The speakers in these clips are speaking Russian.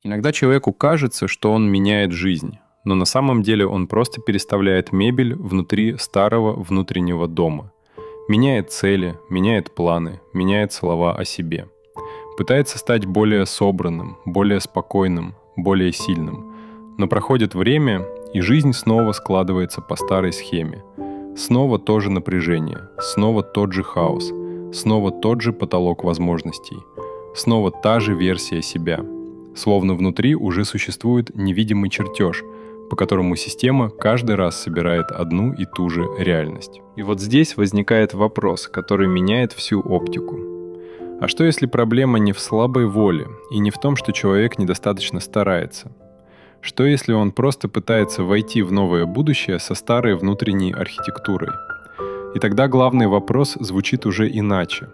Иногда человеку кажется, что он меняет жизнь, но на самом деле он просто переставляет мебель внутри старого внутреннего дома. Меняет цели, меняет планы, меняет слова о себе. Пытается стать более собранным, более спокойным, более сильным. Но проходит время, и жизнь снова складывается по старой схеме. Снова то же напряжение, снова тот же хаос, снова тот же потолок возможностей, снова та же версия себя. Словно внутри уже существует невидимый чертеж, по которому система каждый раз собирает одну и ту же реальность. И вот здесь возникает вопрос, который меняет всю оптику. А что если проблема не в слабой воле и не в том, что человек недостаточно старается? Что если он просто пытается войти в новое будущее со старой внутренней архитектурой? И тогда главный вопрос звучит уже иначе.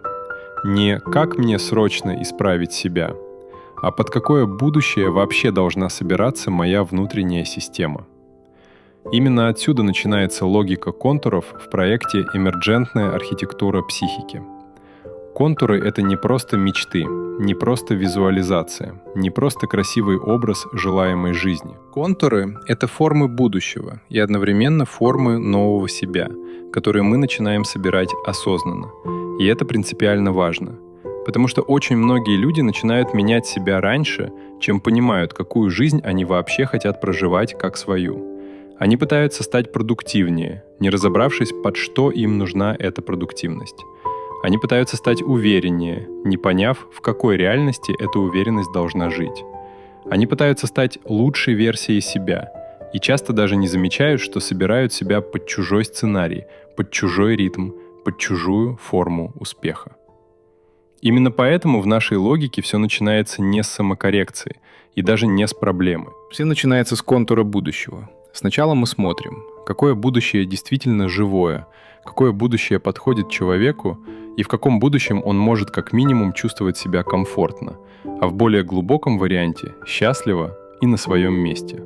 Не «как мне срочно исправить себя?», а под какое будущее вообще должна собираться моя внутренняя система. Именно отсюда начинается логика контуров в проекте «Эмерджентная архитектура психики». Контуры — это не просто мечты, не просто визуализация, не просто красивый образ желаемой жизни. Контуры — это формы будущего и одновременно формы нового себя, которые мы начинаем собирать осознанно. И это принципиально важно. Потому что очень многие люди начинают менять себя раньше, чем понимают, какую жизнь они вообще хотят проживать как свою. Они пытаются стать продуктивнее, не разобравшись, под что им нужна эта продуктивность. Они пытаются стать увереннее, не поняв, в какой реальности эта уверенность должна жить. Они пытаются стать лучшей версией себя и часто даже не замечают, что собирают себя под чужой сценарий, под чужой ритм, под чужую форму успеха. Именно поэтому в нашей логике все начинается не с самокоррекции и даже не с проблемы. Все начинается с контура будущего. Сначала мы смотрим, какое будущее действительно живое, какое будущее подходит человеку и в каком будущем он может как минимум чувствовать себя комфортно, а в более глубоком варианте — счастливо и на своем месте.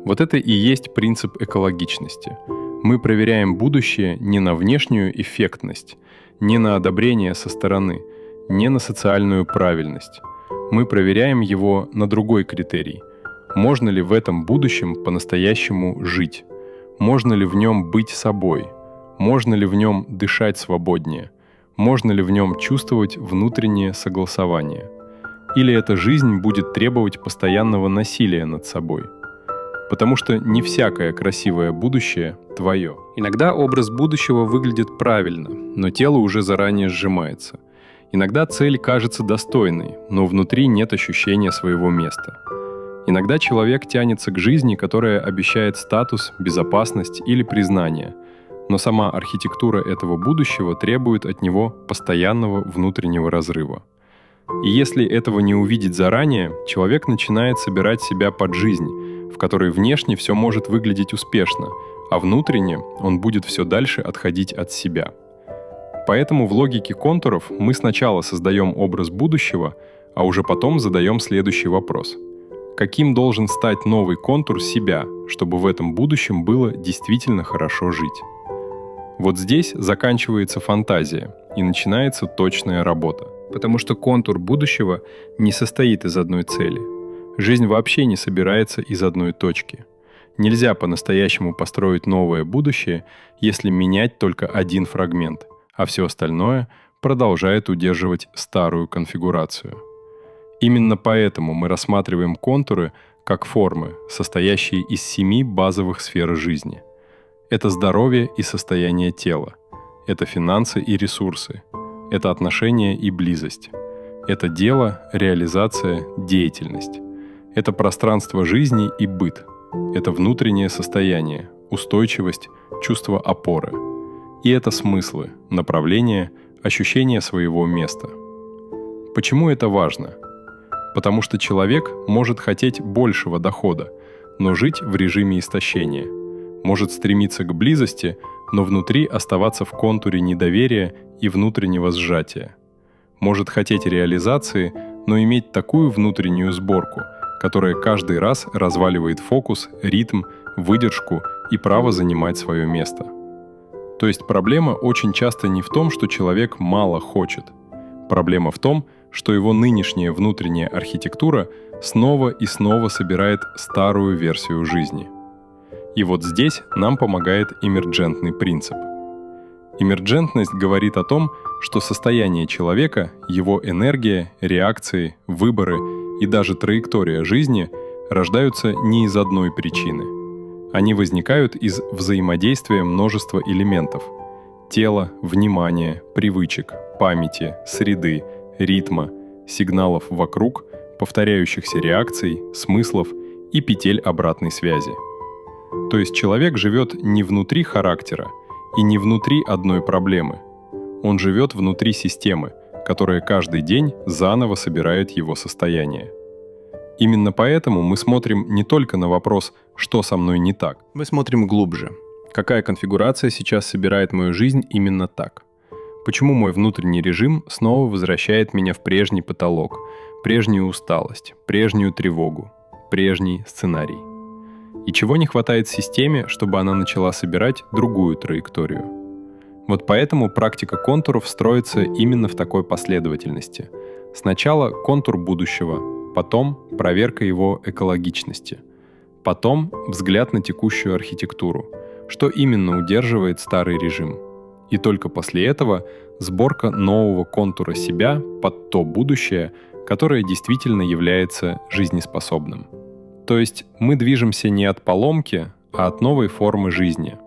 Вот это и есть принцип экологичности. Мы проверяем будущее не на внешнюю эффектность, не на одобрение со стороны, не на социальную правильность. Мы проверяем его на другой критерий. Можно ли в этом будущем по-настоящему жить? Можно ли в нем быть собой? Можно ли в нем дышать свободнее? Можно ли в нем чувствовать внутреннее согласование? Или эта жизнь будет требовать постоянного насилия над собой? Потому что не всякое красивое будущее твое. Иногда образ будущего выглядит правильно, но тело уже заранее сжимается. Иногда цель кажется достойной, но внутри нет ощущения своего места. Иногда человек тянется к жизни, которая обещает статус, безопасность или признание, но сама архитектура этого будущего требует от него постоянного внутреннего разрыва. И если этого не увидеть заранее, человек начинает собирать себя под жизнь, в которой внешне все может выглядеть успешно, а внутренне он будет все дальше отходить от себя. Поэтому в логике контуров мы сначала создаем образ будущего, а уже потом задаем следующий вопрос. Каким должен стать новый контур себя, чтобы в этом будущем было действительно хорошо жить? Вот здесь заканчивается фантазия и начинается точная работа. Потому что контур будущего не состоит из одной цели. Жизнь вообще не собирается из одной точки. Нельзя по-настоящему построить новое будущее, если менять только один фрагмент, а все остальное продолжает удерживать старую конфигурацию. Именно поэтому мы рассматриваем контуры как формы, состоящие из 7 базовых сфер жизни. Это здоровье и состояние тела. Это финансы и ресурсы. Это отношения и близость. Это дело, реализация, деятельность. Это пространство жизни и быт. Это внутреннее состояние, устойчивость, чувство опоры. И это смыслы, направления, ощущение своего места. Почему это важно? Потому что человек может хотеть большего дохода, но жить в режиме истощения. Может стремиться к близости, но внутри оставаться в контуре недоверия и внутреннего сжатия. Может хотеть реализации, но иметь такую внутреннюю сборку, которая каждый раз разваливает фокус, ритм, выдержку и право занимать свое место. То есть проблема очень часто не в том, что человек мало хочет. Проблема в том, что его нынешняя внутренняя архитектура снова и снова собирает старую версию жизни. И вот здесь нам помогает эмерджентный принцип. Эмерджентность говорит о том, что состояние человека, его энергия, реакции, выборы и даже траектория жизни рождаются не из одной причины. Они возникают из взаимодействия множества элементов – тела, внимания, привычек, памяти, среды, ритма, сигналов вокруг, повторяющихся реакций, смыслов и петель обратной связи. То есть человек живет не внутри характера и не внутри одной проблемы. Он живет внутри системы, которая каждый день заново собирает его состояние. Именно поэтому мы смотрим не только на вопрос «что со мной не так?». Мы смотрим глубже. Какая конфигурация сейчас собирает мою жизнь именно так? Почему мой внутренний режим снова возвращает меня в прежний потолок, прежнюю усталость, прежнюю тревогу, прежний сценарий? И чего не хватает системе, чтобы она начала собирать другую траекторию? Вот поэтому практика контуров строится именно в такой последовательности. Сначала контур будущего, потом проверка его экологичности, потом взгляд на текущую архитектуру, что именно удерживает старый режим. И только после этого сборка нового контура себя под то будущее, которое действительно является жизнеспособным. То есть мы движемся не от поломки, а от новой формы жизни.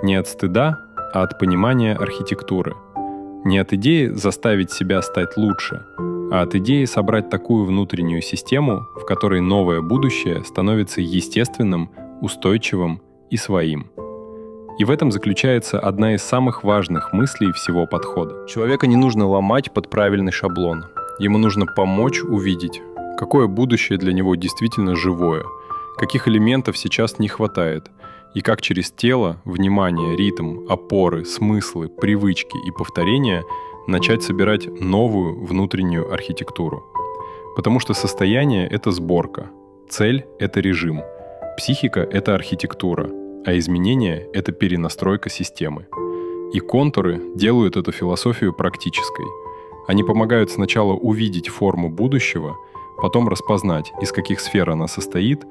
Не от стыда, а от понимания архитектуры. Не от идеи заставить себя стать лучше, а от идеи собрать такую внутреннюю систему, в которой новое будущее становится естественным, устойчивым и своим. И в этом заключается одна из самых важных мыслей всего подхода. Человека не нужно ломать под правильный шаблон. Ему нужно помочь увидеть, какое будущее для него действительно живое, каких элементов сейчас не хватает, и как через тело, внимание, ритм, опоры, смыслы, привычки и повторения начать собирать новую внутреннюю архитектуру. Потому что состояние — это сборка, цель — это режим, психика — это архитектура, а изменение — это перенастройка системы. И контуры делают эту философию практической. Они помогают сначала увидеть форму будущего, потом распознать, из каких сфер она состоит,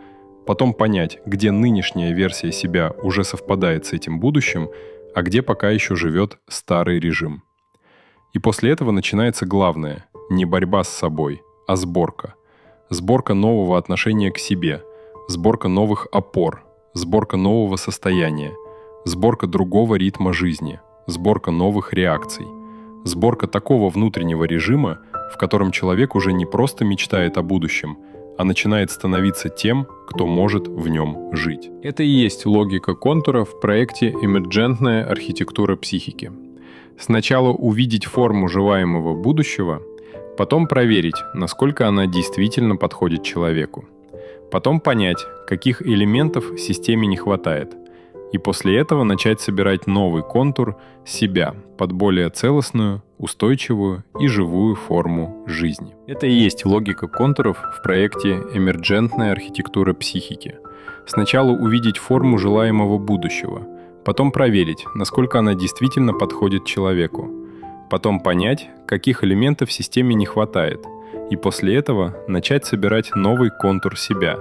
потом понять, где нынешняя версия себя уже совпадает с этим будущим, а где пока еще живет старый режим. И после этого начинается главное — не борьба с собой, а сборка. Сборка нового отношения к себе, сборка новых опор, сборка нового состояния, сборка другого ритма жизни, сборка новых реакций, сборка такого внутреннего режима, в котором человек уже не просто мечтает о будущем, а начинает становиться тем, кто может в нем жить. Это и есть логика контура в проекте «Эмерджентная архитектура психики». Сначала увидеть форму желаемого будущего, потом проверить, насколько она действительно подходит человеку. Потом понять, каких элементов системе не хватает. И после этого начать собирать новый контур себя под более целостную, устойчивую и живую форму жизни. Это и есть логика контуров в проекте «Эмерджентная архитектура психики». Сначала увидеть форму желаемого будущего, потом проверить, насколько она действительно подходит человеку, потом понять, каких элементов в системе не хватает, и после этого начать собирать новый контур себя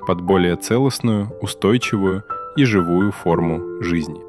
под более целостную, устойчивую и живую форму жизни.